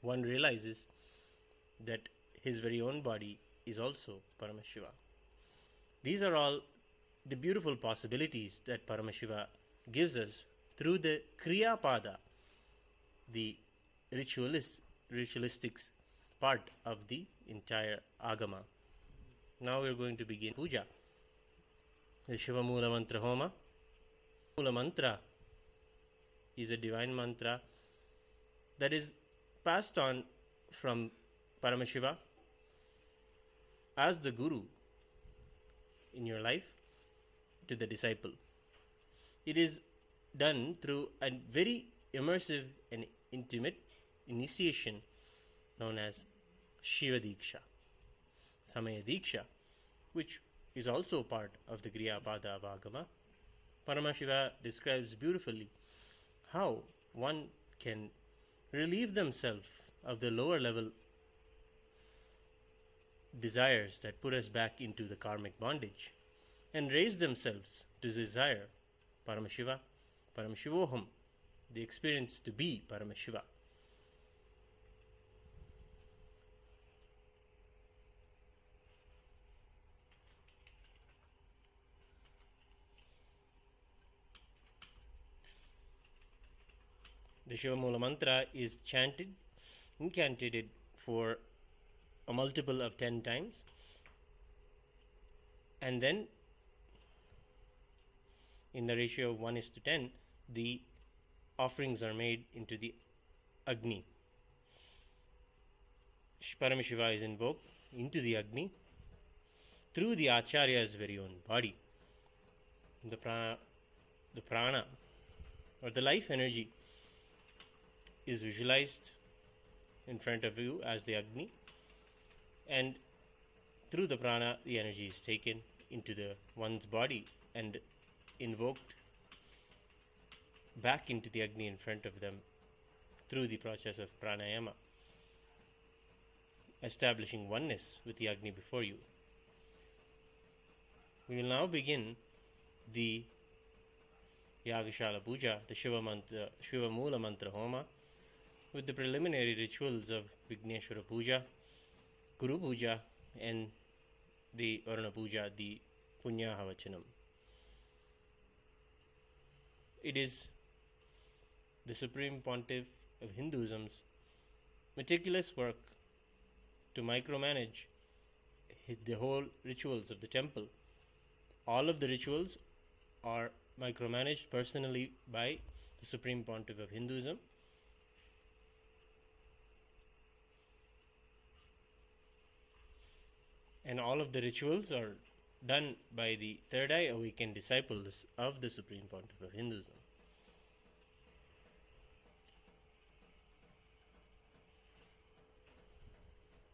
one realizes that his very own body is also Paramashiva. These are all the beautiful possibilities that Paramashiva gives us through the Kriya Pada, the ritualistic part of the entire Agama. Now we are going to begin puja. The Shiva Mula Mantra Homa. Mula Mantra is a divine mantra that is passed on from Paramashiva as the Guru in your life to the disciple. It is done through a very immersive and intimate initiation known as Shiva Diksha, Samaya Diksha, which is also part of the Kriya Pada of Agama. Paramashiva describes beautifully how one can relieve themselves of the lower level desires that put us back into the karmic bondage and raise themselves to desire Paramashiva, Paramashivoham, the experience to be Paramashiva. The Shiva Mula Mantra is incantated for a multiple of 10 times, and then in the ratio of 1:10, the offerings are made into the Agni. Paramashiva is invoked into the Agni through the Acharya's very own body. The prana or the life energy is visualized in front of you as the Agni, and through the prana the energy is taken into one's body and invoked back into the Agni in front of them through the process of pranayama, establishing oneness with the Agni before you. We will now begin the Yagashala Puja, the Shiva Mula Mantra Homa, with the preliminary rituals of Vigneshwara Puja, Guru Puja, and the Varuna Puja, the Punyahavachanam. It is the Supreme Pontiff of Hinduism's meticulous work to micromanage the whole rituals of the temple. All of the rituals are micromanaged personally by the Supreme Pontiff of Hinduism. And all of the rituals are done by the third eye awakened disciples of the Supreme Pontiff of Hinduism.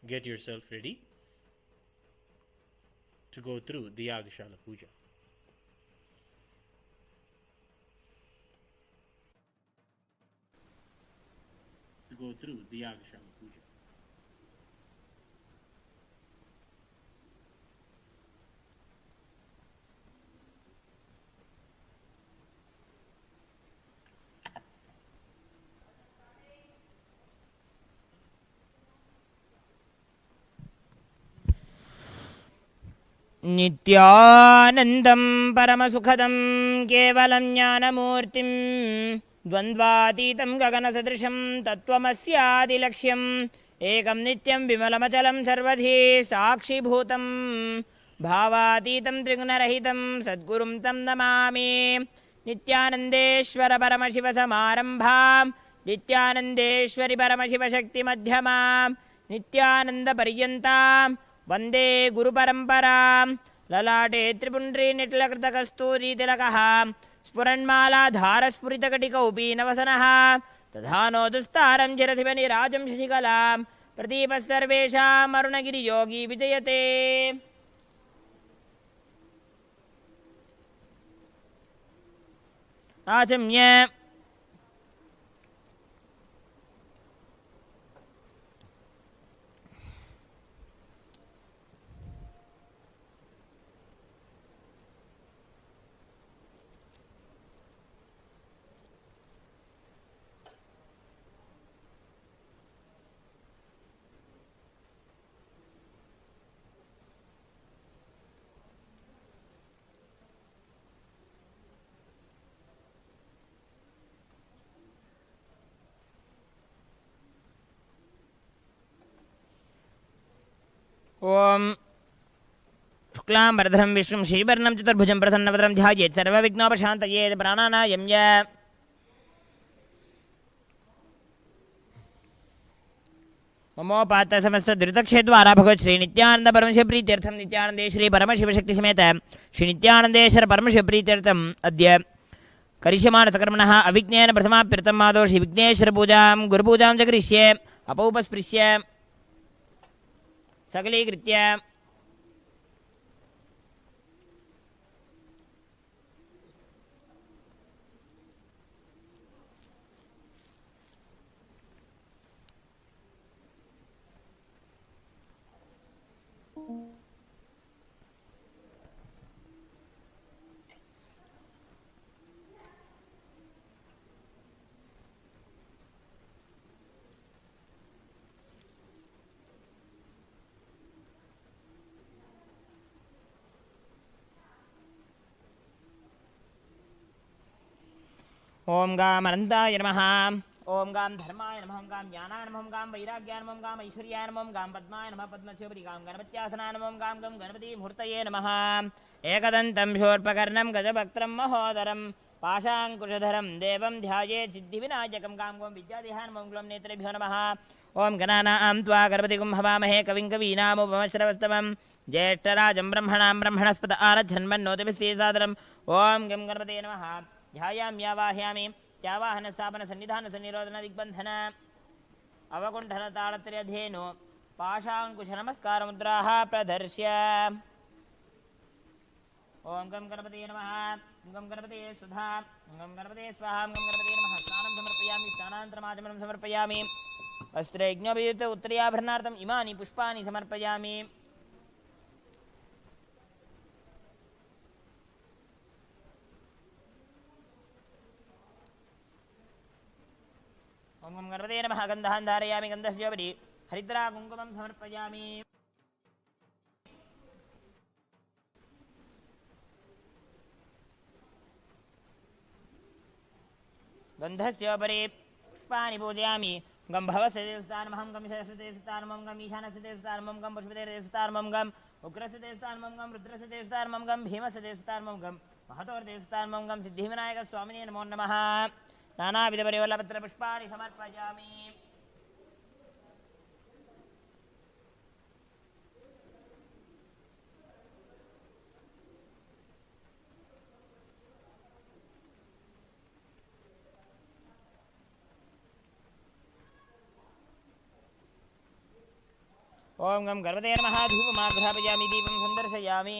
Get yourself ready to go through the Yagashala Puja. नित्यानन्दं परमसुखदं केवलं ज्ञानमूर्तिं द्वन्द्वातीतं गगनसदृशं तत्त्वमस्यादिलक्ष्यम् एकं नित्यं विमलमचलं सर्वधी साक्षिभूतं भावातीतं त्रिगुणरहितं सद्गुरुं तं नमामि नित्यानन्देश्वर परमशिवसमारम्भां नित्यानन्देश्वरि परमशिवशक्तिमध्यमां नित्यानन्दपर्यन्तां वन्दे गुरुपरम्परां ललाटे त्रिपुण्ड्री निट्लकृतकस्तूरीतिलकः स्फुरन्मालाधारस्फुरितकटिकौपीनवसनः तथा दुस्तारं चिरशिवनिराजं शशिकलां प्रदीपः सर्वेषाम् अरुणगिरियोगी विजयते आचम्य ओम शुक्लांबरधरं विष्णुं श्रीवर्णं चतुर्भुजं प्रसन्नवदनं ध्यायेत् सर्वविघ्नोपशान्तये प्राणानायम्य ममोपात समस्त दुरितक्षेद्वारा भगवत् श्री नित्यानंद परमशिव प्रीत्यर्थं नित्यानंदे श्री परमशिव शक्ति समेत श्री नित्यानंदेश्वर परमशिव प्रीत्यर्थं अद्य करिष्यमाण सकर्मणः अविघ्नेन प्रथमाप्यर्थं मादो श्री विघ्नेश्वर पूजां गुरुपूजां च करिष्ये अपौपस्पृश्य सकलीकृत्य ओम गाम अनंताय नमः ओम गाम धर्माय नमः ओम गाम ज्ञानाय नमः ओम गाम वैराग्याय नमः ओम गाम ऐश्वर्याय नमः ओम गाम पद्माय नमः पद्मस्योपरि गाम गणपत्यासनाय नमः ओम गाम गम गणपति मूर्तये नमः एकदन्तं शूर्पकर्णं गजवक्त्रं महोदरं पाशाङ्कुशधरं देवं ध्यायेत् सिद्धिविनायकं गाम गोम विद्यादेहाय नमः ओम ग्लौं नेत्रेभ्यो नमः ओम गणानां त्वा गणपतिगुं हवामहे कविं कवीनामुपमश्रवस्तमं ज्येष्ठराजं ब्रह्मणां ब्रह्मणस्पत आरच्छन्मन्नोतिभिस्सेसादरम् ओम गं गणपते नमः ध्यायाम्यावाह्यामि त्यावाहन स्थापन सन्निधान सन्निरोधन दिग्बंधन अवकुंठन ताळत्रयधेनु पाशाङ्कुश नमस्कार मुद्राः प्रदर्श्य ओम गं गणपते नमः गं गणपते सुधा गं गणपते स्वाहा गं गणपते नमः स्नानं समर्पयामि स्नानान्तरमाचमनं समर्पयामि वस्त्रयज्ञोपयुक्त उत्तरीयाभरणार्थम् इमानि पुष्पाणि समर्पयामि ओम गं गणपते नमः गन्धान् धारयामि गन्धस्योपरि हरिद्रा कुङ्कुमं समर्पयामि गन्धस्योपरि पुष्पाणि पूजयामि गं भवस्य देवस्थानमहं गं शस्य देवस्थानमं गं ईशानस्य देवस्थानमं गं पशुपतेः देवस्थानमं गं उग्रस्य देवस्थानमं गं रुद्रस्य देवस्थानमं गं भीमस्य देवस्थानमं गं महतोर्देवस्थानमं गं सिद्धिविनायकस्वामिने नमो नमः नानाविधपरिवल्लपत्रपुष्पाणि समर्पयामि ओम गं गणपते नमः धूपमाघ्रापयामि दीपं सन्दर्शयामि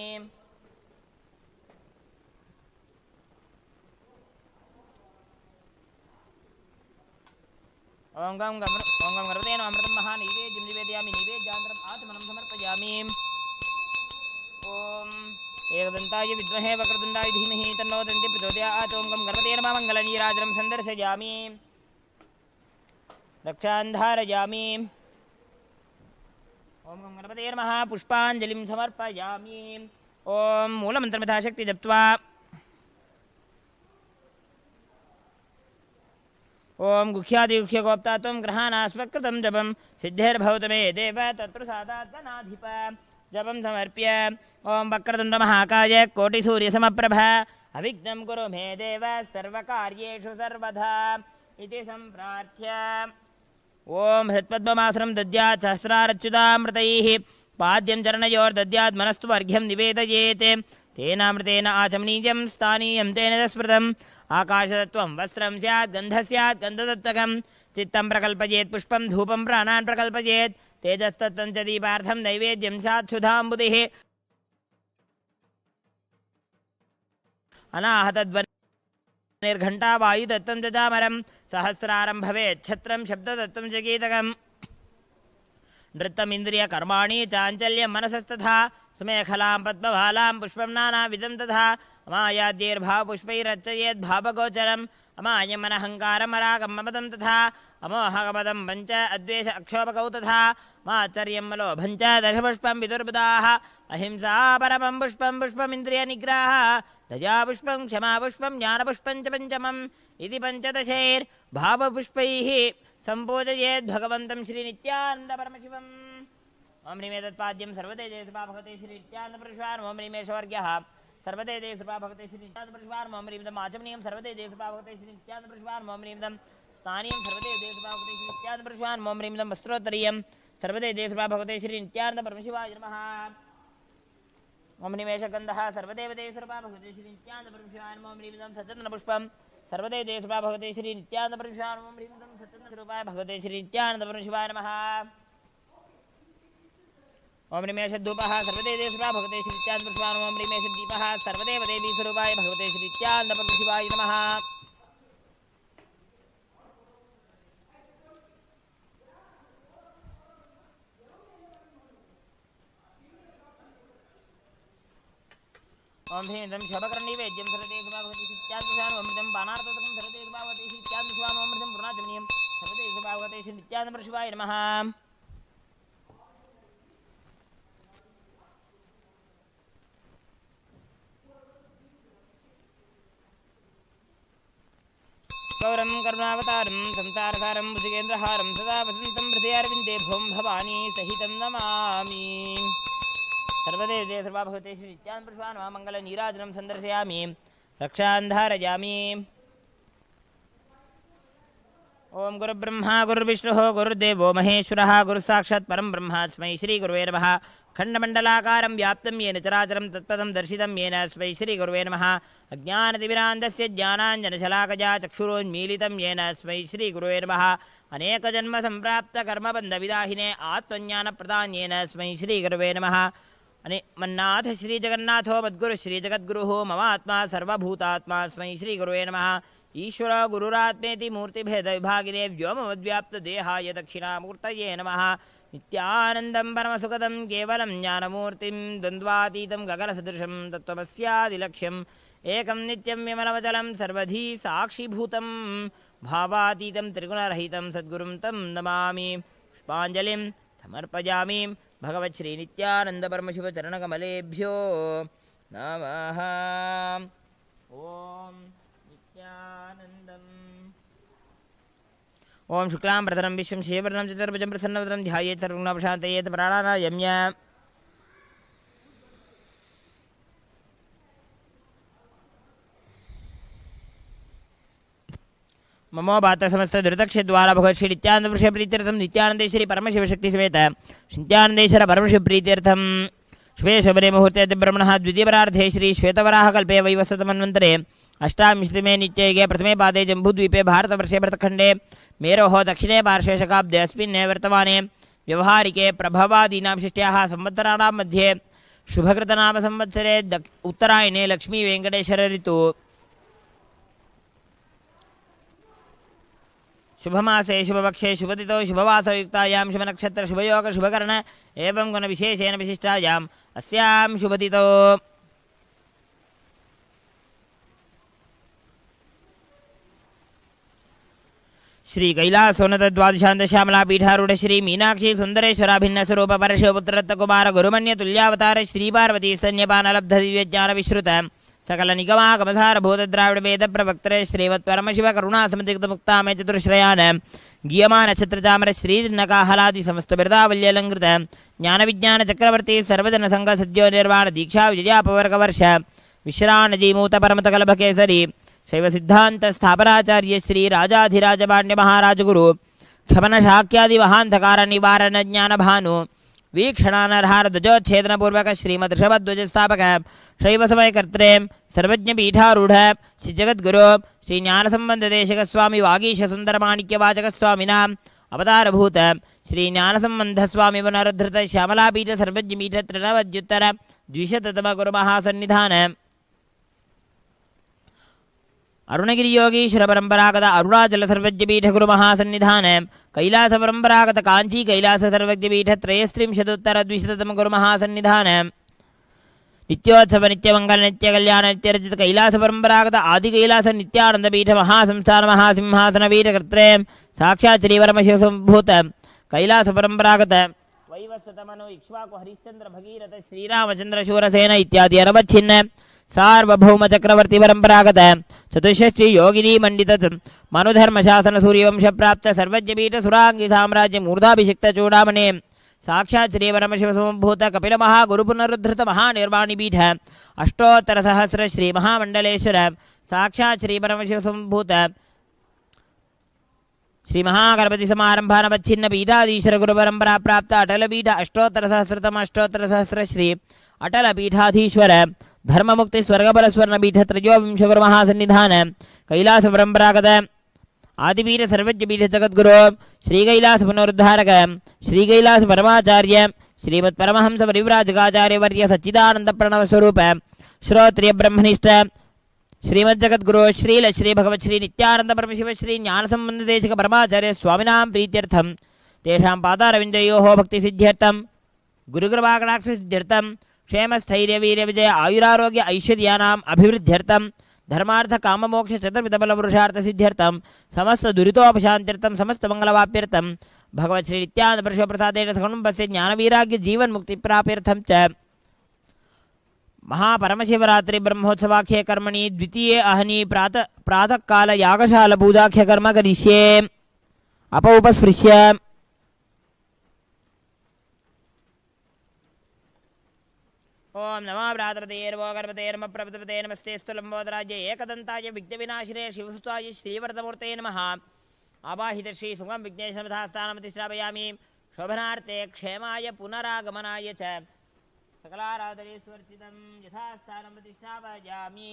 ओम गं गणपते नमः अमृतं महानैवेद्यं निवेदयामि नैवेद्यान्तरम् आत्मनं समर्पयामि ओम एकदन्ताय विद्महे वक्रतुण्डाय धीमहि तन्नो दन्ति प्रचोदयात् ओम गं गणपते नमः मङ्गलनीराजनं सन्दर्शयामि रक्षान् धारयामि ओम गं गणपते नमः पुष्पाञ्जलिं समर्पयामि ओम मूलमन्त्रं यथाशक्ति जप्त्वा ओम गुह्यादिगुह्यगोप्ता त्वं ग्रहाणास्वकृतं जपं सिद्धिर्भवतु मे देव तत्प्रसादाद्गणाधिप जपं समर्प्य ओम वक्रतुण्डमहाकाय कोटिसूर्यसमप्रभ अविघ्नं कुरु मे देव सर्वकार्येषु सर्वदा इति सम्प्रार्थ्य ओम हृत्पद्ममासनं दद्यात् सहस्रारच्युतामृतैः पाद्यं चरणयोर्दद्यात् मनस्तु अर्घ्यं निवेदयेत् तेनामृतेन आचमनीयं स्थानीयं तेन स्मृतम् आकाशतत्त्वं वस्त्रं स्यात् गन्धः स्यात् गन्धतत्त्वकं चित्तं प्रकल्पयेत् पुष्पं धूपं प्राणान् प्रकल्पयेत् तेजस्तत्त्वं च दीपार्थं नैवेद्यं स्यात् सुधाम्बुधिः अनाहतध्वनिर्घण्टा वायुतत्त्वं च चामरं सहस्रारं भवेत् छत्रं शब्दतत्त्वं च गीतकम् नृत्तमिन्द्रियकर्माणि चाञ्चल्यं मनसस्तथा सुमेखलां पद्मभालां पुष्पं नानाविधं तथा अमायाद्यैर्भावपुष्पैरर्चयेद् भावगोचरम् अमायमनहङ्कारमरागं ममदं तथा अमोहगमदं पञ्च अद्वेष अक्षोभकौ तथा माचर्यं मलोभं च दशपुष्पं विदुर्बुधाः अहिंसा परमं पुष्पं पुष्पमिन्द्रियनिग्रहः दयापुष्पं क्षमापुष्पं ज्ञानपुष्पं च पञ्चमम् इति पञ्चदशैर्भावपुष्पैः सम्पूजयेद् भगवन्तं श्रीनित्यानन्दपरमशिवम् ओम ह्रीमे तत्पाद्यं सर्वदे देशपा भगवते श्री नित्यानंदपुरुषवान् ओम ह्रीमे शवर्ग्यः सर्वदे देशपा भगवते श्री नित्यानंदपुरुषवान् ओम ह्रीं आचमनीयं सर्वदे देशपा भगवते श्री नित्यानंदपुरुषवान् ओम ह्रीं स्थानीयं सर्वदे देशपा भगवते श्री नित्यानंदपुरुषवान् ओम ह्रीं वस्त्रोत्तरीयं सर्वदे देशपा भगवते श्री नित्यानंदपरमशिवाय नमः ओम ह्रीमेशगन्धः सर्वदेव देशपा भगवते श्री नित्यानंदपरमशिवाय नमः ओम ह्रीं सचन्दनपुष्पं सर्वदे देशपा भगवते श्री नित्यानंदपरमशिवाय नमः ओम ह्रीं सचन्दनस्वरूपाय भगवते श्री नित्यानंदपरमशिवाय नमः ओम ह्रीमेशधूपः सर्वदे देशपा भगवते श्री नित्यानंदपरमशिवाय नमः ओम ह्रीमेशदीपः सर्वदेव देवी स्वरूपाय भगवते श्री नित्यानंदपरमशिवाय नमः ओम ह्रीं शोभकर्णीवेद्यं सर्वदेशपा भगवते श्री नित्यानंदपरमशिवाय ओम ह्रीं बाणार्थकं सर्वदेशपा भगवते श्री नित्यानंदपरमशिवाय ओम ह्रीं पूर्णाचमनीयं सर्वदेशपा भगवते श्री नित्यानंदपरमशिवाय नमः गौरं करुणावतारं संसारसारं भुजगेन्द्रहारं सदा वसन्तं हृदयारविन्दे भुवं भवानी सहितं नमामि सर्वदेव जय सर्वा भगवते श्री नित्यानंदपुरुषवान् नमः मङ्गलनीराजनं सन्दर्शयामि रक्षां धारयामि ओम गुरुब्रह्मा गुरुर्विष्णुः गुरुर्देवो महेश्वरः गुरुसाक्षात् परं ब्रह्म तस्मै श्रीगुरुवे नमः खण्डमण्डलाकारं व्याप्तं येन चराचरं तत्पदं दर्शितं येन तस्मै श्रीगुरुवे नमः अज्ञानतिमिरान्धस्य ज्ञानाञ्जनशलाकया चक्षुरोन्मीलितं येन तस्मै श्रीगुरुवे नमः अनेकजन्मसम्प्राप्तकर्मबन्धविदाहिने आत्मज्ञानप्रदान् येन तस्मै श्रीगुरुवे नमः मन्नाथ श्रीजगन्नाथो मद्गुरुः श्रीजगद्गुरुः मम आत्मा सर्वभूतात्मा तस्मै श्रीगुरुवे नमः ईश्वर गुरुरात्मेति मूर्तिभेदविभागिने व्योमवद्व्याप्तदेहाय दक्षिणामूर्तये नमः नित्यानन्दं परमसुखदं केवलं ज्ञानमूर्तिं द्वन्द्वातीतं गगनसदृशं तत्त्वमस्यादिलक्ष्यम् एकं नित्यं विमलमचलं सर्वधी साक्षिभूतं भावातीतं त्रिगुणरहितं सद्गुरुं तं नमामि पुष्पाञ्जलिं समर्पयामि भगवच्छ्रीनित्यानन्दपरमशिवचरणकमलेभ्यो नमः ओम ओम शुक्लां प्रधरं विश्वं श्रीवर्णं चतुर्भुजं प्रसन्नवदनं ध्यायेत् सर्वविघ्नोपशान्तयेत् प्राणानायम्य ममो बात समस्त दुरितक्षद्वारा भगवत् श्री नित्यानंद प्रीत्यर्थं नित्यानंदेश्वरी परमशिवशक्तिसमेत नित्यानंदेश्वर परमशिव प्रीत्यर्थं शुभे शुभरे मुहूर्ते ब्रह्मणः द्वितीयपरार्धे श्री श्वेतवराहकल्पे वैवस्वतमन्वन्तरे अष्टाविंशतिमे नित्ययुगे प्रथमे पादे जम्बूद्वीपे भारतवर्षे भरतखण्डे मेरोः दक्षिणे पार्श्वे शकाब्दे अस्मिन् वर्तमाने व्यवहारिके प्रभवादीनां षष्ट्याः संवत्सराणां मध्ये शुभकृतनाम संवत्सरे उत्तरायणे लक्ष्मीवेङ्कटेश्वर ऋतु शुभमासे शुभपक्षे शुभतिथौ शुभवासरयुक्तायां शुभनक्षत्र शुभयोग शुभकर्ण एवं गुणविशेषेण विशिष्टायाम् अस्यां शुभतिथौ श्री कैलासोन्नत द्वादशान्त श्यामला पीठारूढ़ श्री मीनाक्षी सुंदरेश्वराभिन्न स्वरूप परशिवपुत्ररत्न कुमार गुरुमन्य तुल्यावतार श्री पार्वती स्तन्यपान लब्ध दिव्य ज्ञान विश्रुत सकल निगमागमधार भूत द्राविड वेद प्रवक्तरे श्रीमत् परमशिव करुणा समतिक्त मुक्तामय चतुर्श्रयान गीयमान नक्षत्र चामर श्री नकाहलादि समस्त बिरदावल्यलंकृत ज्ञान विज्ञान चक्रवर्ती सर्वजन संघ सद्यो निर्वाण दीक्षा विजयापवर्ग वर्ष विश्राण जीमूत परमत कलभ केसरी शैव सिद्धांत स्थापनाचार्य श्री राजाधिराज पांड्य महाराज गुरु क्षमन शाक्यादि महांधकार निवारण ज्ञान भानु वीक्षणानरहार ध्वजोच्छेदन पूर्वक श्रीमद ऋषभध्वज स्थापक शैव समय कर्त्रे सर्वज्ञ पीठारूढ़ श्री जगद्गुरु श्री ज्ञान संबंध देशक स्वामी वागीश सुंदर माणिक्य वाचक स्वामिना अवतारभूत श्री ज्ञान संबंध स्वामी पुनरुद्धृत श्यामलापीठ सर्वज्ञ पीठ त्रिनवद्युत्तर द्विशततम गुरु महासन्निधान अरुणगिरी योगीश्वर परंपरागत अरुणाचल सर्वज्ञपीठ गुरु महासन्निधान कैलास परंपरागत कांची कैलास सर्वज्ञपीठ त्रयस्त्रिंशदुत्तर द्विशततम गुरु महासन्निधान नित्योत्सव नित्यमंगल नित्य कल्याण नित्यरचित कैलास परंपरागत आदि कैलास नित्यानंद पीठ महासंस्थान महासिंहासन पीठ कर्त्रे साक्षात् श्री परमशिवभूत कैलास परंपरागत वैवस्वतमनु इक्ष्वाकु हरिश्चंद्र भगीरथ श्रीरामचंद्र शूरसेन इत्यादि अरवच्छिन्न सार्वभौम चक्रवर्ती परंपरागत चतुष्षष्टि योगिनी मंडित मनुधर्म शासन सूर्यवंश प्राप्त सर्वज्ञपीठ सुरांगी साम्राज्य मूर्धाभिषिक्त चूड़ामणे साक्षात् श्री परमशिवसमभूत कपिल महागुरुपुनरुद्धृत महानिर्वाणिपीठ अष्टोत्तर सहस्र श्री महामंडलेश्वर साक्षात् श्री परमशिवसमभूत श्री महागणपति समारंभा नवच्छिन्न पीठाधीश्वर गुरु परंपरा प्राप्त अटल पीठ अष्टोत्तर सहस्र श्री अटल पीठाधीश्वर धर्म मुक्ति स्वर्गबल स्वर्ण पीठ त्रयोविंश गुरु महासन्निधान कैलास परंपरागत आदिपीठ सर्वज्ञ पीठ जगद्गुरु श्री कैलास पुनरुद्धारक श्री कैलास परमाचार्य श्रीमत् परमहंस परिव्राजकाचार्य वर्य सच्चिदानंद प्रणव स्वरूप श्रोत्रिय ब्रह्मनिष्ठ श्रीमज्जगद्गुरु श्रील श्री भगवत् श्री नित्यानंद परमशिव श्री ज्ञान संबंध देशिक परमाचार्य स्वामिनां प्रीत्यर्थम तेषां पादारविन्दयोः भक्ति सिद्ध्यर्थम गुरुकृपा कटाक्ष सिद्ध्यर्थम क्षेम स्थैर्य वीर्य विजय आयुरारोग्य ऐश्वर्यानाम् अभिवृद्ध्यर्थम धर्मार्थ काम मोक्ष चतुर्विध बल पुरुषार्थ सिद्ध्यर्थम समस्त दुरितोपशांत्यर्थम समस्त मंगलवाप्यर्थम भगवत् श्री नित्यानंद परमशिव प्रसादेन सकुटुम्बस्य ज्ञान वैराग्य जीवन मुक्ति प्राप्त्यर्थम च महापरमशिवरात्रि ब्रह्मोत्सवाख्ये कर्मणि द्वितीये अहनि प्रातः काल यागशाला पूजाख्य कर्म करिष्ये उपस्पृश्य ओम नमो भ्रातृपतेर्वो गर्भतेर्म प्रभृतपते नमस्तेस्तु लंबोदराय एकदंताय विघ्नविनाशिने शिवसुताय श्रीवरदमूर्ते नमः आवाहित श्री सुगम विघ्नेशमथास्थानमतिष्ठापयामि शोभनार्थे क्षेमाय पुनरागमनाय च सकलाराधनेश्वर्चितं यथास्थानं प्रतिष्ठापयामि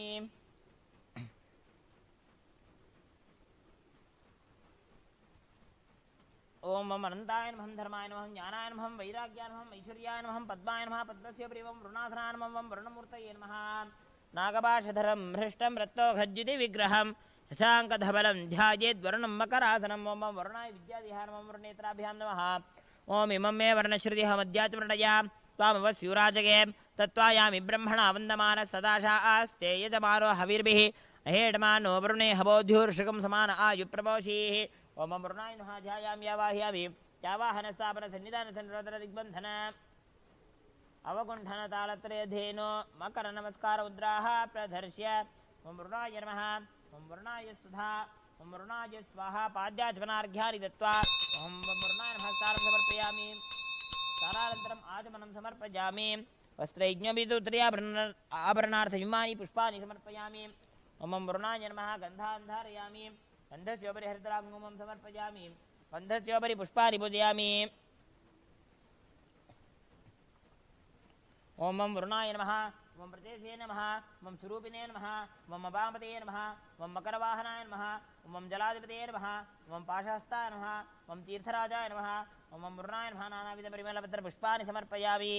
ओम मम अनंताय नमः धर्माय नमः ज्ञानाय नमः वैराग्याय नमः ऐश्वर्याय नमः पद्माय नमः पद्मस्य प्रियं वरुणासनाय नमः वरुणमूर्तये नमः नागपाशधरं हृष्टं रत्तोखज्जुति विग्रहं शशाङ्कधवलं ध्यायेद्वरुणं मकरासनं ओम वरुणाय विद्याधिहाय नमः वरुणेत्राभ्यां नमः ओम इमं मे वर्णश्रुतिः मध्याचमृतया त्वामवस्युराजगे तत्त्वायामि ब्रह्मणा वन्दमानः सदाशा आस्ते यजमानो हविर्भिः अहेडमानो वरुणे हवोद्युर्षिकं समान आयुप्रपोषीः ओम वरुणाय नमः ध्यायामि यावाह्यामि यावाहनस्थापन सन्निधान सन्निरोधन दिग्बन्धन अवकुण्ठन तालत्रयधेनो मकर नमस्कार मुद्राः प्रदर्श्य ओम वरुणाय नमः ओम वरुणाय सुधा ओम वरुणाय स्वाहा पाद्याचमनार्घ्यानि दत्त्वा ओम वरुणाय नमः सारं समर्पयामि सारानन्तरम् आचमनं समर्पयामि वस्त्रयज्ञविदुत्तरीयाभरणार्थयुमानि पुष्पाणि समर्पयामि ओम वरुणाय नमः गन्धान् धारयामि गन्धस्योपरि हरिद्राङ्गुमं समर्पयामि गन्धस्योपरि पुष्पाणि पूजयामि ओम वरुणाय नमः ओम प्रतेशे नमः ओम स्वरूपिणे नमः ओम वामपते नमः ओम मकरवाहनाय नमः ओम जलाधिपते नमः ओम पाशहस्ताय नमः ओम तीर्थराजाय नमः ओम वरुणाय नमः नानाविधपरिमलपत्रपुष्पाणि समर्पयामि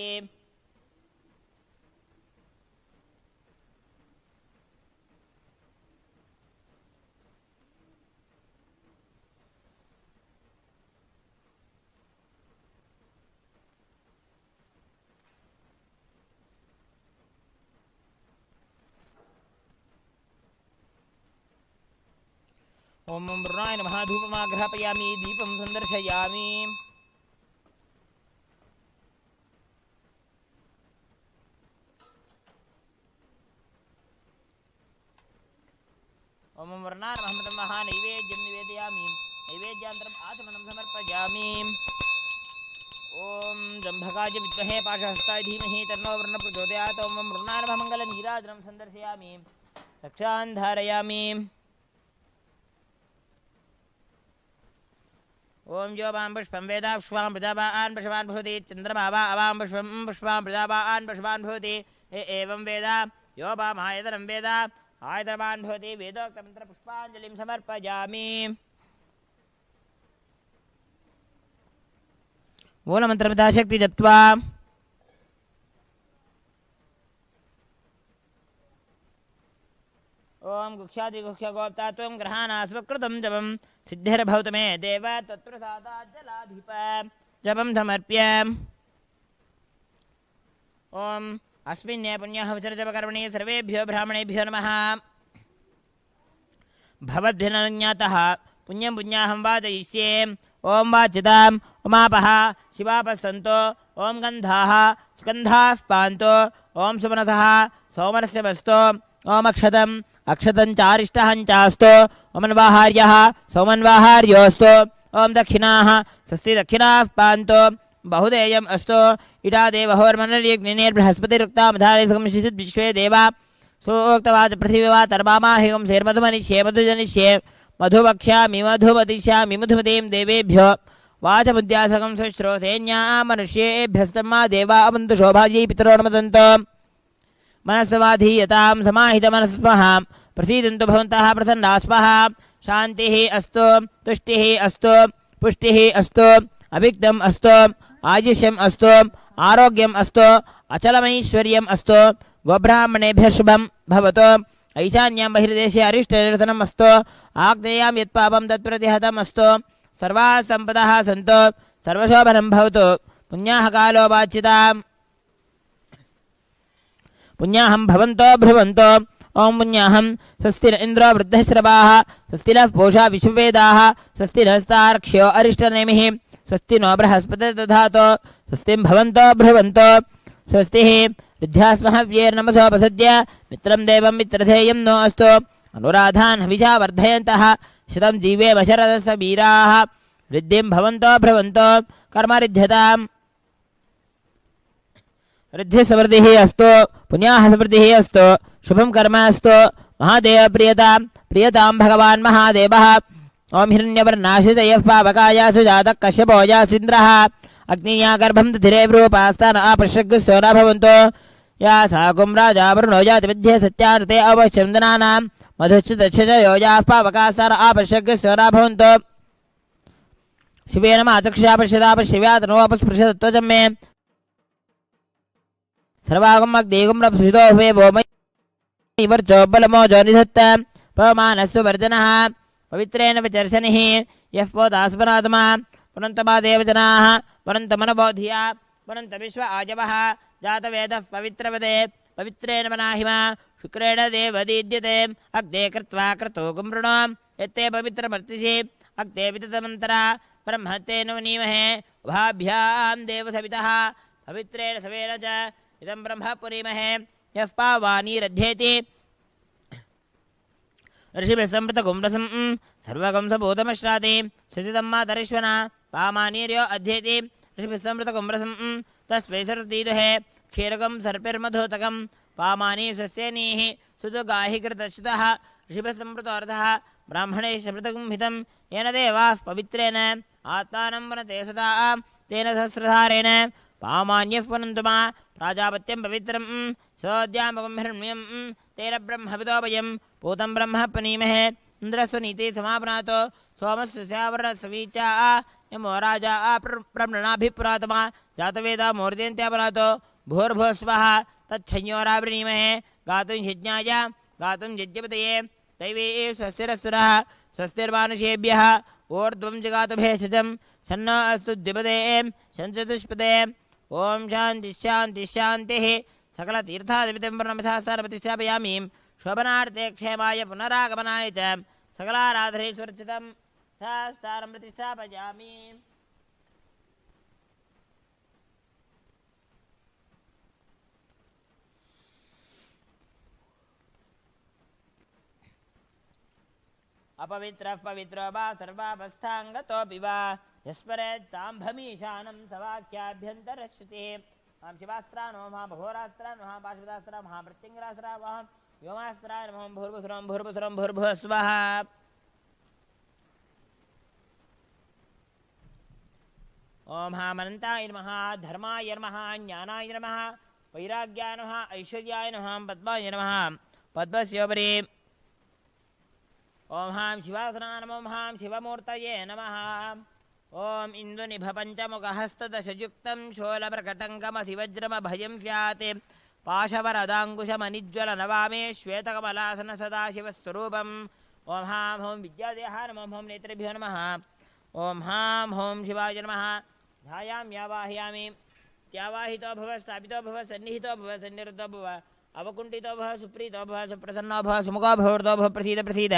ओम वरुणाय नमः धूपमाघ्रापयामि दीपं सन्दर्शयामि ओम वरुणाय नमः नैवेद्यं निवेदयामि नैवेद्यान्तरम् आचमनं समर्पयामि ओम जम्भकाय विद्महे पाशहस्ताय धीमहि तन्नो वरुणः प्रचोदयात् ओम वरुणाय नमः मङ्गलनीराजनं सन्दर्शयामि रक्षान् धारयामि ओम जो वां पुष्पं वेद पुष्पां प्रजावान् पुष्पान् भवति चन्द्रमा वा अवां पुष्पं पुष्पां प्रजावान् पुष्पान् भवति एवं वेद यो वामायतनं वेद आयतनवान् भवति वेदोक्तमन्त्रपुष्पाञ्जलिं समर्पयामि मूलमन्त्रमिताशक्ति जप्त्वा ओम गुह्यादिगुह्यगोप्ता त्वं ग्रहाणास्वकृतं जपं सिद्धिर्भवतु मे देव तत्प्रसादाज्जलाधिप जपं समर्प्य ओम अस्मिन् पुण्यः विसर्जपकर्मणि सर्वेभ्यो ब्राह्मणेभ्यो नमः भवद्भिर्नज्ञातः पुण्यं पुण्याहं वाचयिष्ये ओम वाचिताम् उमापः शिवापः सन्तो ओम गन्धाः स्कन्धाः पान्तो ओम सुमनसः सोमनस्य वस्तो ओम अक्षतम् अक्षतं चारिष्टहं चास्तो ओमन्वाहार्यः सोमन्वाहार्योऽस्तु ओम दक्षिणाः स्वस्ति दक्षिणाः पान्तो बहुदेयम् अस्तु इडा देवहोर्मनर्यग्निर्बृहस्पतिरुक्ता मधारिसंशिषित् विश्वे देवा सूक्तवाच पृथिवीवा तर्मामाहिकं शेर्मधुमनिष्ये मधुजनिष्ये मधुवक्ष्यामि मधुमतिष्यामि मधुमतीं देवेभ्यो वाचमुद्यासकं सुश्रोतेन्या मनुष्येभ्यस्तमा देवा अवन्तु शोभायै पितरोन्मदन्त मनस्समाधीयतां समाहितमनस्मः प्रसीदन्तु भवन्तः प्रसन्नाः स्मः शान्तिः अस्तु तुष्टिः अस्तु पुष्टिः अस्तु अविघ्नम् अस्तु आयुष्यम् अस्तु आरोग्यम् अस्तु अचलमैश्वर्यम् अस्तु गोब्राह्मणेभ्यः शुभं भवतु ऐशान्यां बहिर्देशे अरिष्टनिरसनम् अस्तु आग्नेयां यत्पापं तत्प्रतिहतम् अस्तु सर्वाः सम्पदः सन्तु सर्वशोभनं भवतु पुण्याः कालो वाच्यताम् पुण्याहं भवन्तो भ्रुवन्तो ओं पुण्याहं स्वस्ति न इन्द्रो वृद्धश्रवाः स्वस्ति नः पूषा विश्ववेदाः स्वस्ति नस्तार्क्ष्यो अरिष्टनेमिः स्वस्ति नो बृहस्पतिर्दधातु स्वस्तिं भवन्तो भ्रुवन्तो स्वस्तिः विद्यास्महव्येर्नमसोपसद्य मित्रं देवं मित्रधेयं नो अस्तु अनुराधान् हविषा वर्धयन्तः शतं जीवेम शरदस्य वीराः रिद्धिं भवन्तो भ्रुवन्तो कर्मरिध्यताम् रिद्धिसमृद्धिः अस्तु पुण्याः समृद्धिः अस्तु शुभं कर्म अस्तु महादेव प्रियतां भगवान् महादेवः ओं हिरण्यवर्णाश्रितयः पावकायासु जातः कश्यपोयासीन्द्रः अग्निया गर्भं दधिरे रूपास्तान आपश्यग्स्यो न भवन्तो या सा कुम्राजा वरुणो जातिमध्ये सत्यानृते अवश्यन्दनानां मधुश्च दक्षच योजाः पावकास्तान आपश्यग्स्यो न भवन्तो शिवेन माचक्षा पश्यता पश्यव्यातनो अपस्पृशतत्वचं मे सर्वागम अग्निगुं रप्सितो हुवे भूमि वर्चो बलमोजो निधत्त पवमानस्सु वर्जनः पवित्रेण विचर्षनिः यः पोतास्पनात्मा पुनन्तमा देवजनाः पुनन्तमनबोधिया पुनन्त विश्व आजवः जातवेदः पवित्रवदे पवित्रेण मनाहिमा शुक्रेण देवदीड्यते अग्ने कृत्वा क्रतो गुमृणो यत्ते पवित्रमर्तिषि अग्ने विततमन्तरा ब्रह्मत्तेन मुनीमहे उभाभ्यां देवसवितः पवित्रेण सवेन च इदं ब्रह्म पुरीमहे यः पावानीरध्येति ऋषिभिः संवृतकुम्भसं सर्वगं सबूतमश्राति स्थितं मातरिश्वना पामानीर्यो अध्येति ऋषिभिः संवृतकुम्भसं तस्मै सरस्दीदुहे क्षीरकं सर्पिर्मधुतकं पामानी सस्यनीः सुदुगाहि कृतश्रुतः ऋषिभिः संवृतोऽर्थः ब्राह्मणे शमृतकं हितं येन देवाः पवित्रेण आत्मानं वनते सदा तेन सहस्रधारेण पामान्यः वनन्तु मा प्राजापत्यं पवित्रं सोऽद्यामकं हिरण्यं तेन ब्रह्मविदो वयं पूतं ब्रह्म पनीमहे इन्द्रस्वनीति समापनातो सोमस्य स्यावरणस्वीचा यमो राजा प्रमृणाभिपुरातमा जातवेदा मूर्जयन्त्यापनातो भूर्भुवस्वः तच्छंयोरावृणीमहे गातुं यज्ञाय गातुं यज्ञपतये दैवे स्वस्तिरस्सुरः स्वस्तिर्मानुषेभ्यः ऊर्ध्वं जगातु भेषजं सन्नो अस्तु द्विपदे शञ्चतुष्पदे ओम शांति शांति शांतिः सकलतीर्थादिपितं वर्णमिथास्थानप्रतिष्ठापयामि शोभनार्थे क्षेमाय पुनरागमनाय च सकलाराधनेश्वरचितं स्थानं प्रतिष्ठापयामि अपवित्रः पवित्रो वा सर्वावस्थाङ्गतोऽपि वा यस्मरेत्साम्भमीशानं सवाक्याभ्यन्तरश्रुतिः मां शिवास्त्रा नमो महाभघोरास्त्रा नमः पाशुपतास्त्रा महामृत्युङ्गरास्त्रा वहं व्योमास्त्रा नमः भूर्भुसुरं भूर्भुसुरं भूर्भुवः स्वः ओम हामनन्ताय नमः धर्माय नमः ज्ञानाय नमः वैराग्याय नमः ऐश्वर्याय नमः पद्माय नमः पद्मस्योपरि ओम हां शिवासना नमो हां शिवमूर्तये नमः ओम इन्दुनिभपञ्चमुखहस्तदशयुक्तं शोलप्रकटङ्कमसिवज्रमभयं स्यात् पाशवरदाङ्कुशमनिज्वलनवामे श्वेतकमलासन सदाशिवस्वरूपम् ओम हां हों विद्यादेहा नमो हों नेत्रेभ्यो नमः ओम हां हों शिवाय नमः ध्यायामि आवाहयामि त्यावाहितो भव स्थापितो भव सन्निहितो भव सन्निरुद्धो भव अवकुण्ठितो भव सुप्रीतो भव सुप्रसन्नो भव सुमुखो भवतो भव प्रसीद प्रसीद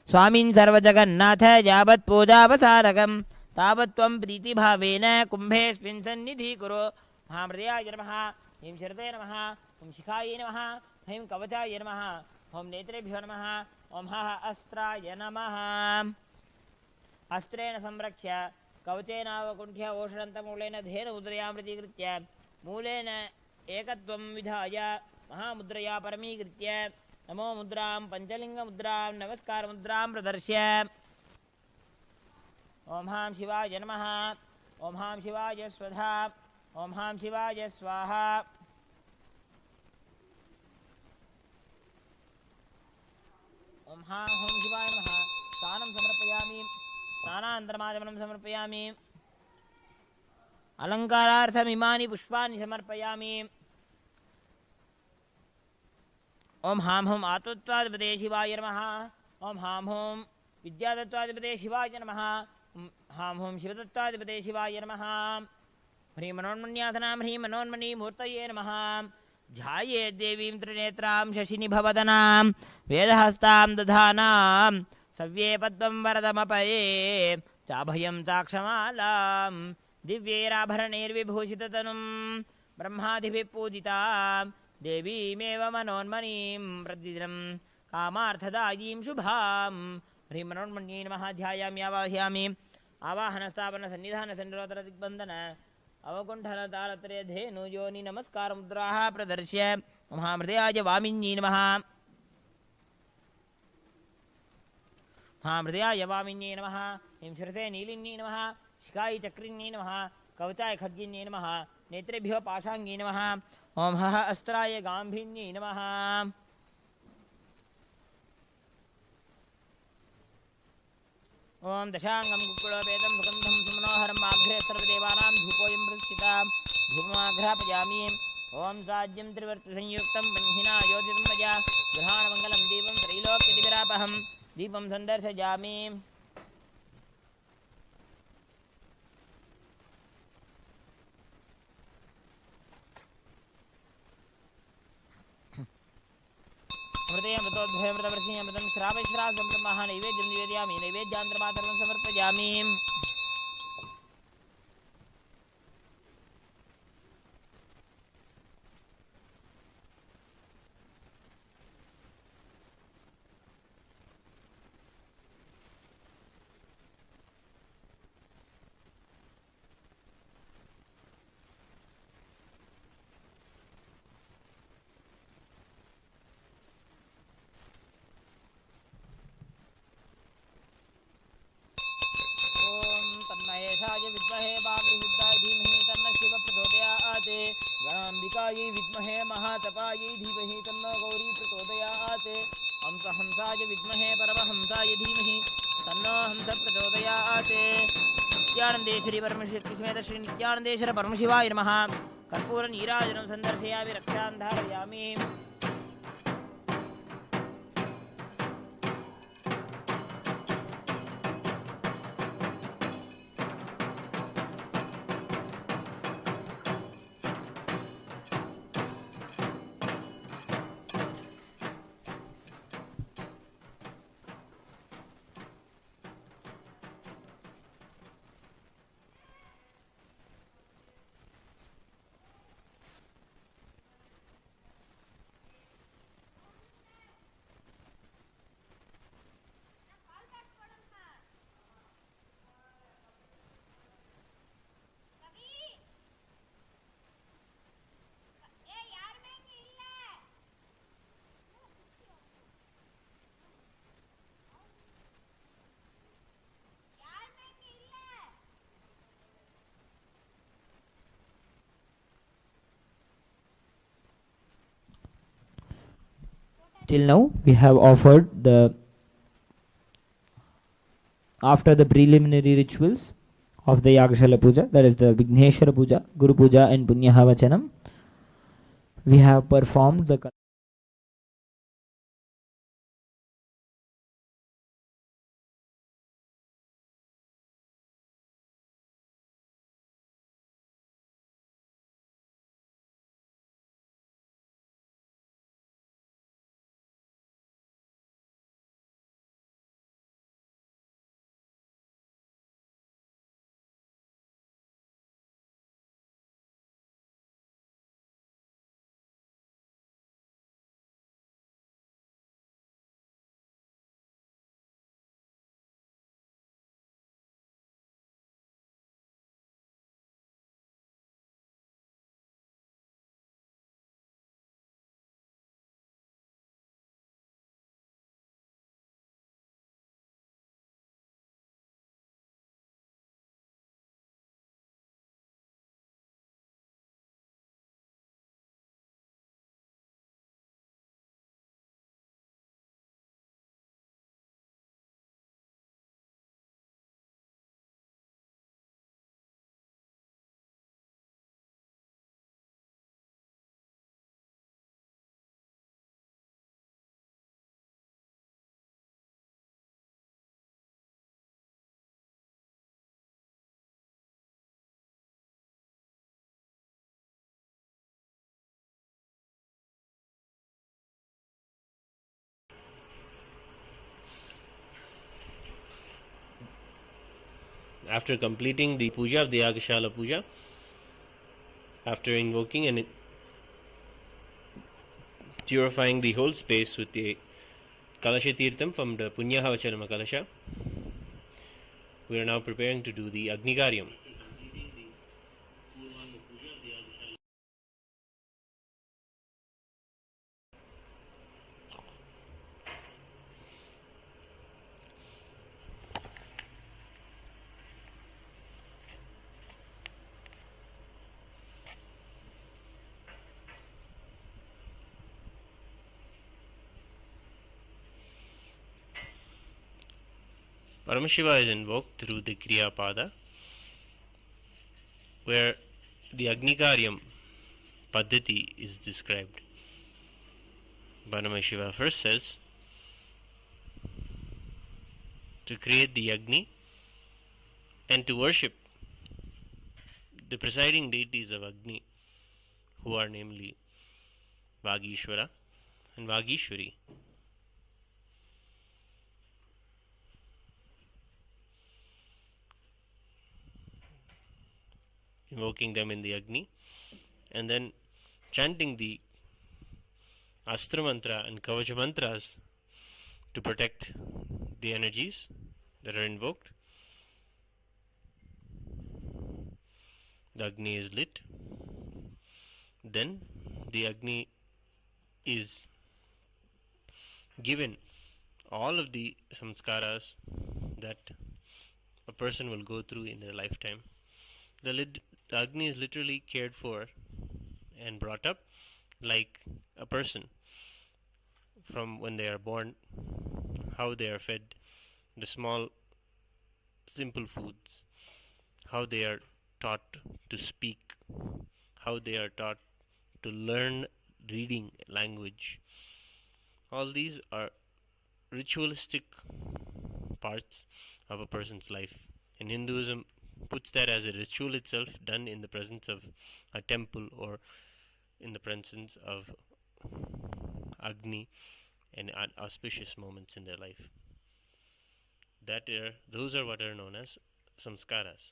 स्वामिन् सर्वजगन्नाथ यावत् पूजावसानकं तावत् त्वं प्रीतिभावेन कुम्भेऽस्मिन् सन्निधीकुरु महामृदयाय नमः ह्रीं शरते नमः ॐ शिखायै नमः ह्रीं कवचाय नमः ॐ नेत्रेभ्यो नमः ॐ हः अस्त्राय नमः अस्त्रेण संरक्ष्य कवचेनावकुण्ठ्य ओषणन्तमूलेन धेन मुद्रयां प्रतीकृत्य मूलेन एकत्वं विधाय महामुद्रया परमीकृत्य नमो मुद्रां पञ्चलिङ्गमुद्रां नमस्कारमुद्रां प्रदर्श्य ॐ हां शिवाय नमः ॐ हां शिवाय स्वधा ॐ हां शिवाय स्वाहा ॐ हां हूं शिवाय नमः स्नानं समर्पयामि स्नानान्तरमाचमनं समर्पयामि अलङ्कारार्थमिमानि पुष्पाणि समर्पयामि ॐ हां हूं आत्मत्वाधिपते शिवाय नमः ॐ हां हूं विद्यातत्त्वाधिपते शिवाय नमः हां हूं शिवतत्त्वाधिपते शिवाय नमः ह्रीं मनोन्मन्यासनां ह्रीं मनोन्मणीमूर्तये नमः ध्यायेद्देवीं त्रिनेत्रां शशिनिभवदनां वेदहस्तां दधानां सव्ये पद्मं वरदमपये चाभयं चाक्षमालां दिव्यैराभरणैर्विभूषिततनुं ब्रह्मादिभिः पूजितां देवीमेव मनोन्मणीं प्रतिदिनं कामार्थदायीं शुभां ह्रीं मनोन्मण्यै नमः ध्यायामि आवाहयामि आवाहनस्थापनसन्निधानसन्निरोधनदिग्बन्धन अवकुण्ठनतालत्रय धेनु योनि नमस्कारमुद्राः प्रदर्श्य महामृदयाय वामिन्यै नमः महामृदयाय वामिन्यै नमः ह्रीं शिरसे नीलिन्यै नमः शिखायै चक्रिन्यै नमः कवचाय खड्गिन्यै नमः नेत्रेभ्यो पाशाङ्ग्यै नमः ॐ हः अस्त्राय गाम्भिन्यै नमः ॐ दशाङ्गं कुक्कुलोपेतं सुगन्धं सुमनोहरम् आघ्रे सर्वदेवानां धूपोऽयं प्रतिष्ठिता धूपमाघ्रापयामि ॐ साज्यं त्रिवर्तिसंयुक्तं बह्निना योजितं मया गृहाणमङ्गलं दीपं त्रैलोक्यदिविरापहं दीपं सन्दर्शयामि अमृतोद्भयमृतवर्षिणीमृतं श्रावश्रावं ब्रह्मः नैवेद्यं निवेदयामि नैवेद्यान्तरमातरं समर्पयामि गणाम्बिकायै विद्महे महातपायै धीमहि तन्नो गौरी प्रचोदयात् हंसाय विद्महे परमहंसाय धीमहि तन्नो हंस प्रचोदयात् नित्यानन्देश्वरी परमशक्तिसमेत श्री नित्यानन्देश्वर परमशिवाय नमः कर्पूरनीराजनं सन्दर्शयामि रक्षां धारयामि Till now, we have offered after the preliminary rituals of the Yagashala Puja, that is the Vigneshwara Puja, Guru Puja and Punyaha Vachanam, we have performed the After completing the puja of the Yagashala puja, after invoking and purifying the whole space with the Kalasha Tirtham from the Punyahavacharam Kalasha, we are now preparing to do the Agnigaryam. Paramashiva is invoked through the Kriya Pada, where the Agnigaryam Paddhati is described. Paramashiva first says to create the Agni and to worship the presiding deities of Agni, who are namely Vagishvara and Vagishwari. Invoking them in the Agni, and then chanting the Astra Mantra and Kavacha Mantras to protect the energies that are invoked. The Agni is lit. Then the Agni is given all of the samskaras that a person will go through in their lifetime. The Agni is literally cared for and brought up like a person from when they are born, how they are fed the small simple foods, how they are taught to speak, how they are taught to learn reading language. All these are ritualistic parts of a person's life, and Hinduism puts that as a ritual itself, done in the presence of a temple or in the presence of Agni and auspicious moments in their life. Those are what are known as samskaras.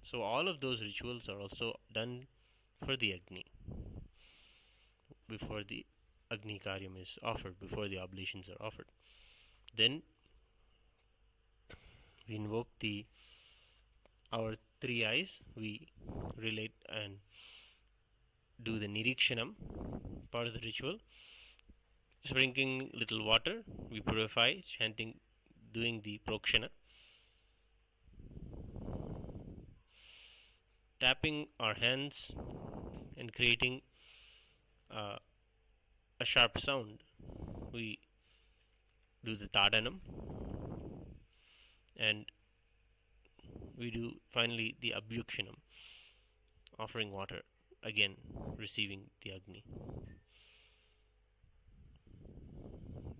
So all of those rituals are also done for the Agni before the Agni Karyam is offered, before the oblations are offered. Then we invoke our three eyes. We relate and do the Nirikshanam part of the ritual. Sprinkling little water, we purify, chanting, doing the Prokshana. Tapping our hands and creating a sharp sound, we do the Tadanam, and we do finally the Abhyukshanam, offering water, again receiving the Agni.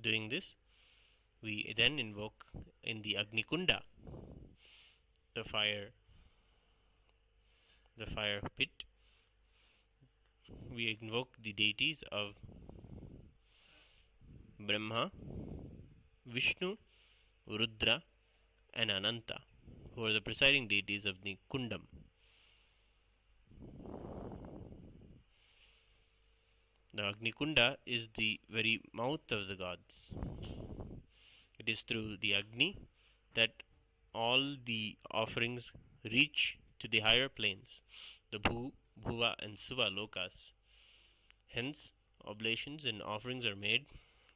Doing this, we then invoke in the Agni Kunda, the fire pit. We invoke the deities of Brahma, Vishnu, Rudra and Ananta, who are the presiding deities of the Kundam. The Agni Kunda is the very mouth of the gods. It is through the Agni that all the offerings reach to the higher planes, the Bhuva and Suva lokas. Hence, oblations and offerings are made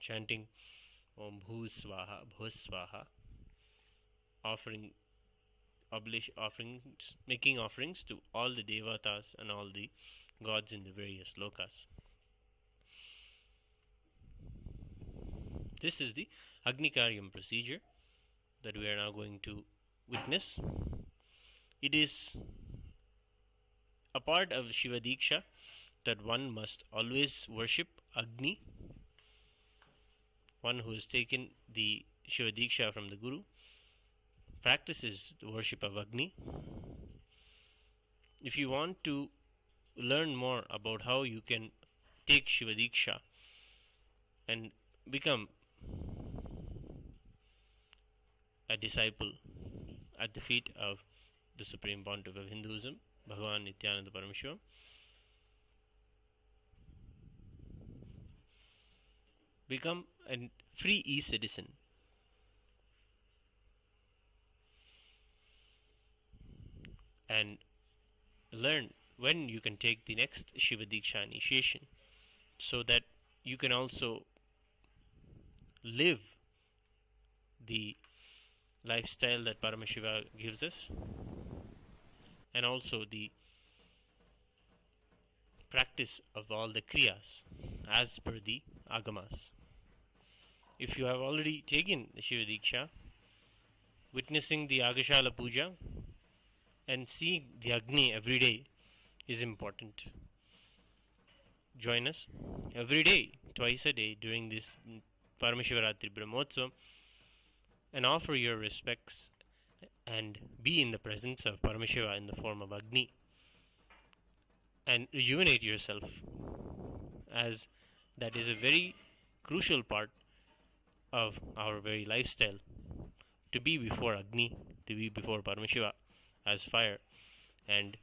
chanting Om Bhu Swaha, Bhu Swaha, making offerings to all the devatas and all the gods in the various lokas. This is the Agnikaryam procedure that we are now going to witness. It is a part of Shiva Diksha that one must always worship Agni. One who has taken the Shiva Diksha from the Guru practices the worship of Agni. If you want to learn more about how you can take Shiva Diksha and become a disciple at the feet of the Supreme Pontiff of Hinduism, Bhagavan Nithyananda Paramashivam, become a free e-citizen. And learn when you can take the next Shiva Diksha initiation, so that you can also live the lifestyle that Paramashiva gives us, and also the practice of all the kriyas as per the agamas. If you have already taken the Shiva Diksha, witnessing the Agashala Puja and seeing the Agni every day is important. Join us every day, twice a day, during this Paramashivaratri Brahmotsavam, and offer your respects and be in the presence of Paramashiva in the form of Agni, and rejuvenate yourself, as that is a very crucial part of our very lifestyle, to be before Agni, to be before Paramashiva as fire, and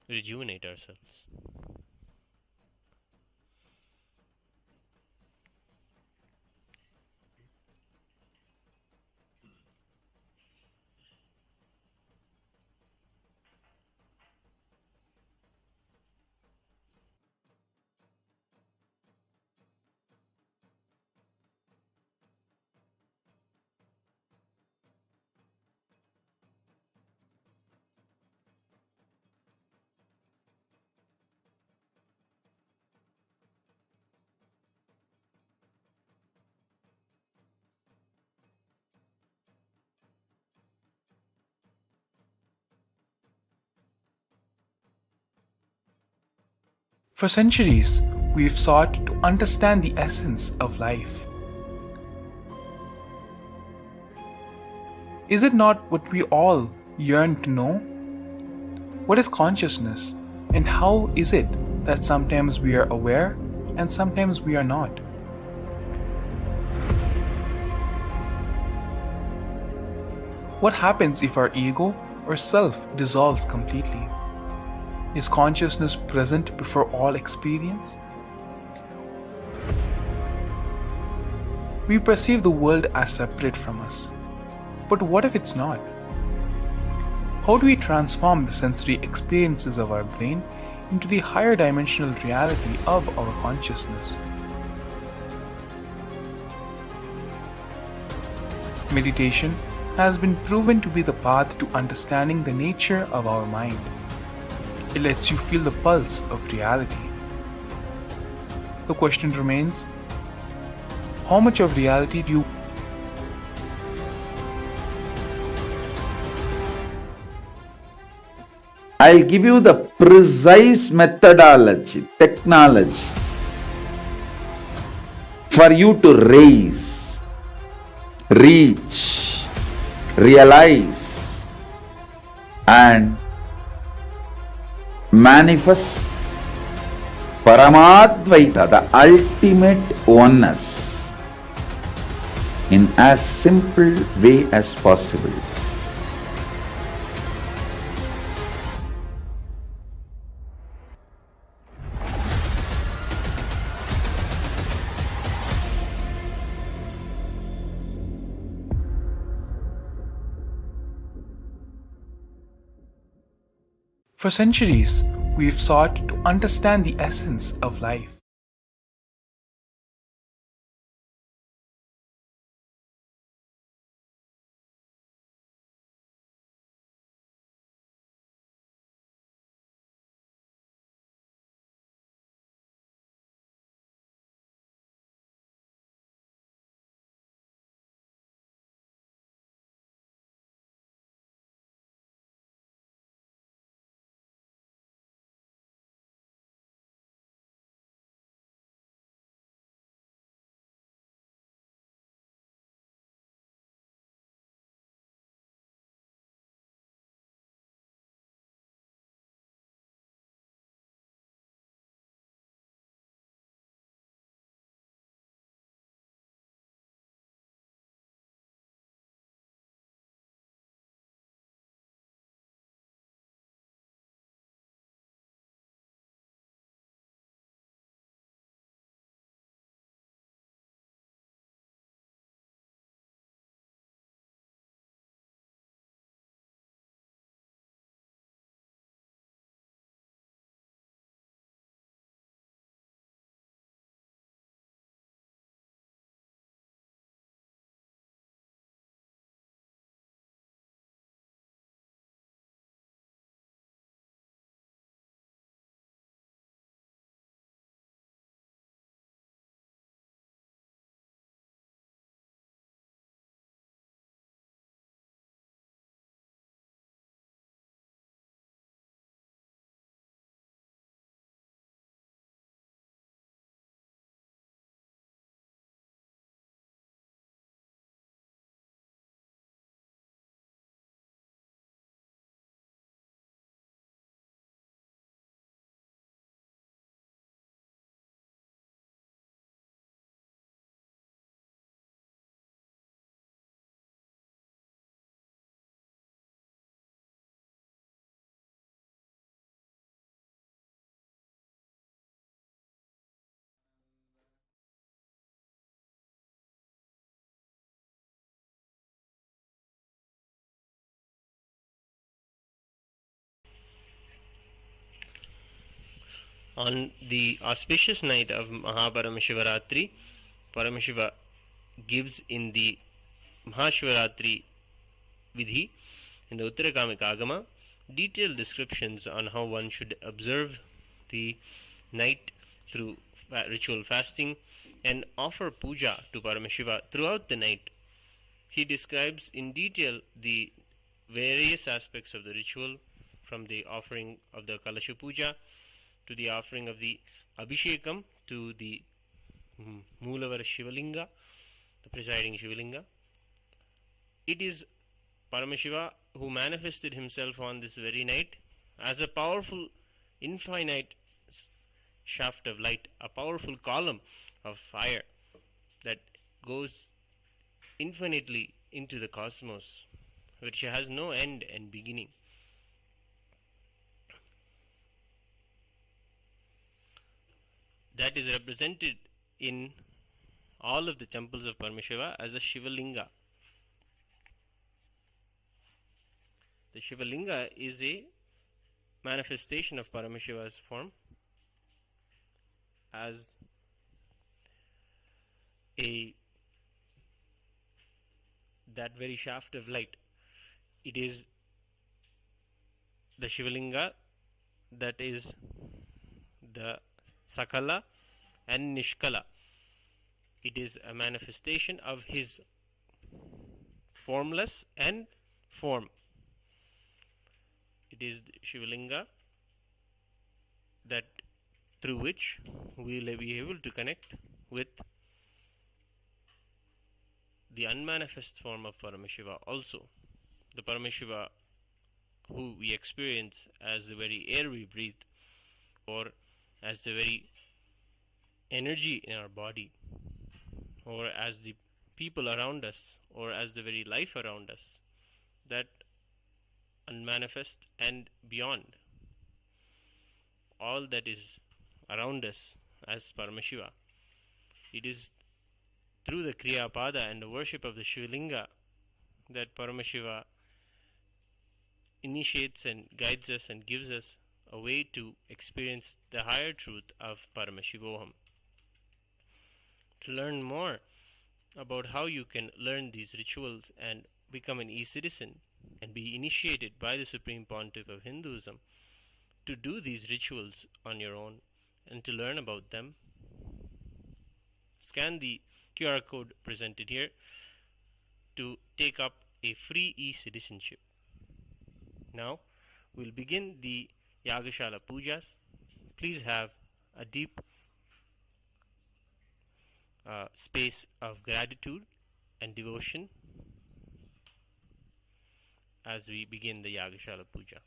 rejuvenate ourselves. For centuries, we've sought to understand the essence of life. Is it not what we all yearn to know? What is consciousness, and how is it that sometimes we are aware and sometimes we are not? What happens if our ego or self dissolves completely? Is consciousness present before all experience? We perceive the world as separate from us. But what if it's not? How do we transform the sensory experiences of our brain into the higher dimensional reality of our consciousness? Meditation has been proven to be the path to understanding the nature of our mind. It lets you feel the pulse of reality. The question remains, how much of reality do you I'll give you the precise methodology, technology for you to raise, reach, realize, and manifest Paramadvaita, the ultimate oneness, in as simple way as possible. For centuries, we've sought to understand the essence of life. On the auspicious night of MahaParamashivaratri, Paramashiva gives in the Mahashivaratri Vidhi, in the Uttarakamika Agama, detailed descriptions on how one should observe the night through ritual fasting and offer puja to Paramashiva throughout the night. He describes in detail the various aspects of the ritual, from the offering of the Kalasha Puja to the offering of the Abhishekam to the Moolavara Shivalinga, the presiding Shivalinga. It is Paramashiva who manifested himself on this very night as a powerful, infinite shaft of light, a powerful column of fire that goes infinitely into the cosmos, which has no end and beginning. That is represented in all of the temples of Paramashiva as a Shivalinga. The Shivalinga is a manifestation of Paramashiva's form as that very shaft of light. It is the Shivalinga that is the Sakala and Nishkala. It is a manifestation of his formless and form. It is Shivalinga that through which we will be able to connect with the unmanifest form of Paramashiva also. The Paramashiva who we experience as the very air we breathe, or as the very energy in our body, or as the people around us, or as the very life around us, that unmanifest and beyond, all that is around us as Paramashiva. It is through the Kriya Pada and the worship of the Shivalinga that Paramashiva initiates and guides us and gives us a way to experience the higher truth of Paramashivoham. To learn more about how you can learn these rituals and become an e-citizen and be initiated by the Supreme Pontiff of Hinduism, to do these rituals on your own and to learn about them, scan the QR code presented here to take up a free e-citizenship. Now we'll begin the Yagashala Pujas. Please have a deep space of gratitude and devotion as we begin the Yagashala Puja.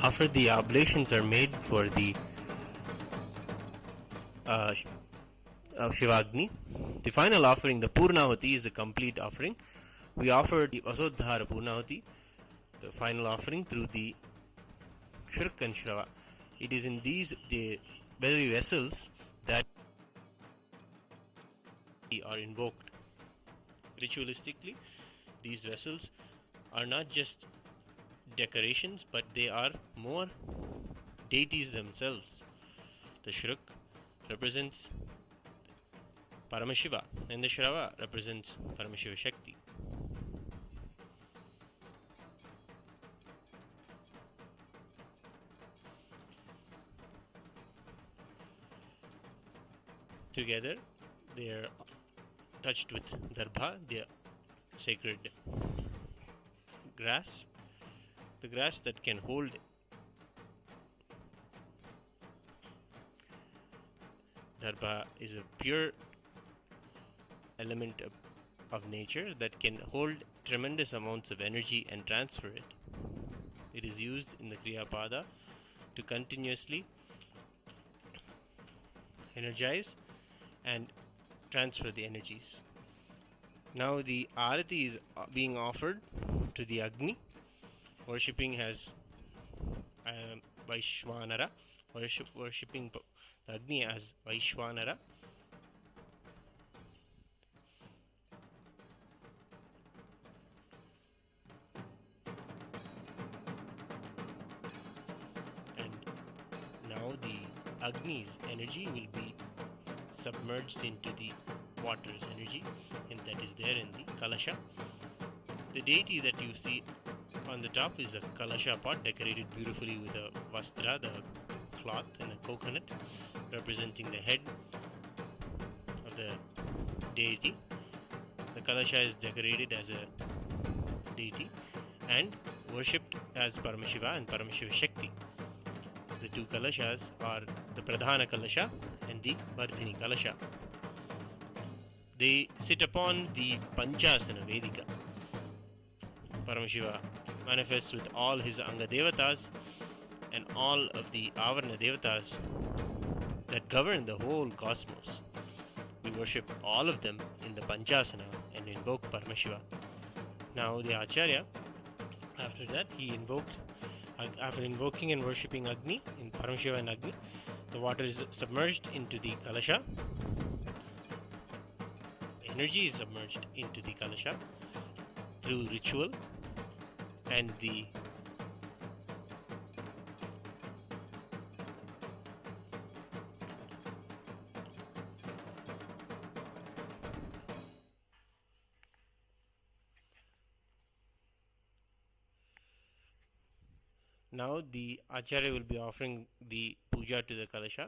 After the oblations are made for the Shivagni, the final offering, the Purnavati, is the complete offering. We offer the Vasodhara Purnavati, the final offering, through the Shirk and Shrava. It is in these the very vessels that are invoked. Ritualistically, these vessels are not just decorations, but they are more deities themselves. The Shirk represents Paramashiva and the Shrava represents Paramashiva Shakti. Together they are touched with darbha, the sacred grass, the grass that can hold darbha is a pure element of nature that can hold tremendous amounts of energy and transfer it. It is used in the Kriya Pada to continuously energize and transfer the energies. Now the Arati is being offered to the Agni, worshipping as Vaishwanara, worshipping the Agni as Vaishwanara. And now the Agni's energy will be submerged into the water's energy, and that is there in the Kalasha. The deity that you see on the top is a Kalasha pot decorated beautifully with a Vastra, the cloth, and a coconut representing the head of the deity. The Kalasha is decorated as a deity and worshipped as Paramashiva and Paramashiva Shakti. The two Kalashas are the Pradhana Kalasha and the Vardhini Kalasha. They sit upon the Panchasana Vedika. Paramashiva manifests with all his Anga Devatas and all of the Avarna Devatas that govern the whole cosmos. We worship all of them in the Panchasana and invoke Paramashiva. Now the Acharya, after that, after invoking and worshipping Agni, in Paramashiva and Agni, the water is submerged into the Kalasha. Energy is submerged into the Kalasha through ritual, and the now the Acharya will be offering the puja to the Kalasha.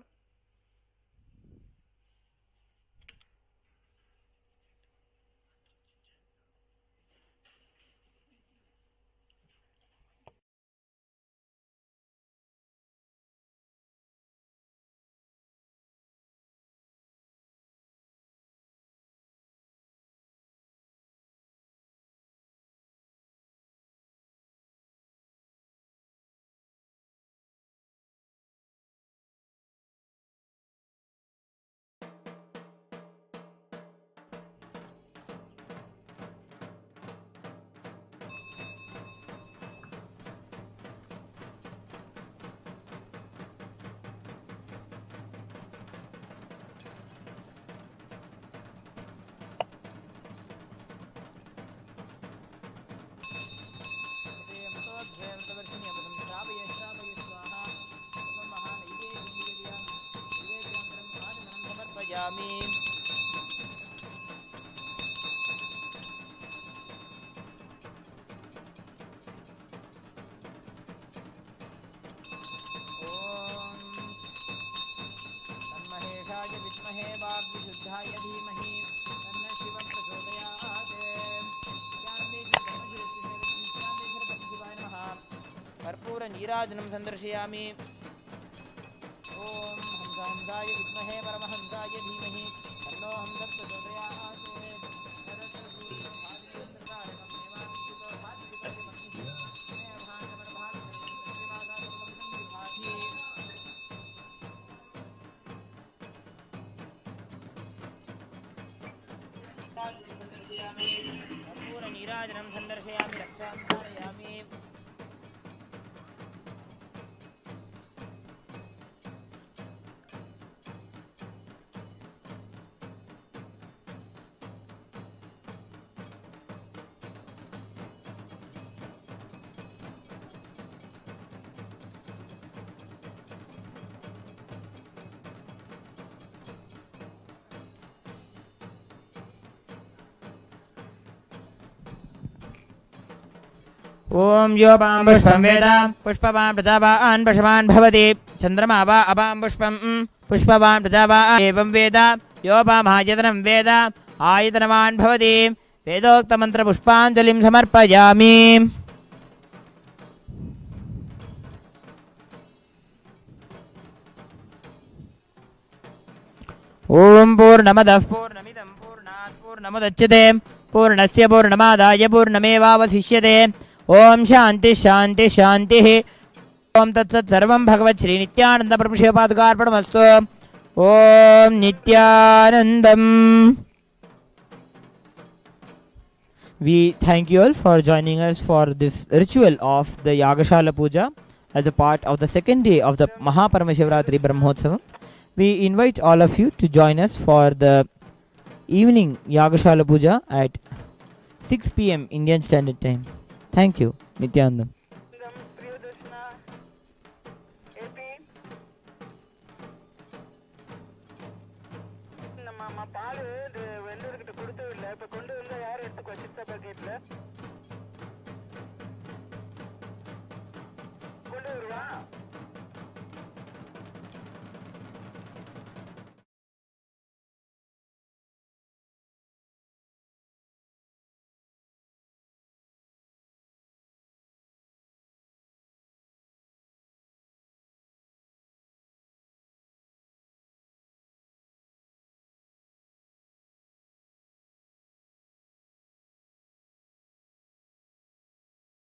नीराजनं संदर्शयामि। ओम हंसाय विद्महे परमहंसाय धीमहि तन्नो हंसः प्रचोदयात्। कर्पूरनीराजनं सन्दर्शयामि रक्षां धारयामि ॐ यो पां पुष्पं वेद पुष्पवान् प्रजावान् पशवान् भवति चन्द्रमा वा अपां पुष्पं पुष्पवान् प्रजावान् एवं वेद यो पामायतनं वेद आयतनवान् भवति वेदोक्तमन्त्रपुष्पाञ्जलिं समर्पयामि ॐ पूर्णमदः पूर्णमिदं पूर्णात् पूर्णमुदच्यते पूर्णस्य पूर्णमादाय पूर्णमेवावशिष्यते ओम शांति शांति शांति ओम तत्सत् सर्वं भगवत् श्री नित्यानंद प्रभु शिवपादुकार्पणमस्तु ओम Nityanandam. We thank you all for joining us for this ritual of the Yagashala Puja as a part of the second day of the MahaParamashivaratri Brahmotsavam. We invite all of you to join us for the evening Yagashala Puja at 6 p.m. Indian Standard Time. Thank you, Nithyananda. நம்ம பால் வெள்ளூர்கிட்ட கொடுத்தது இல்லை. இப்போ கொண்டு வந்து யார் எடுத்துக்கோ சித்த பக்கெட்டில்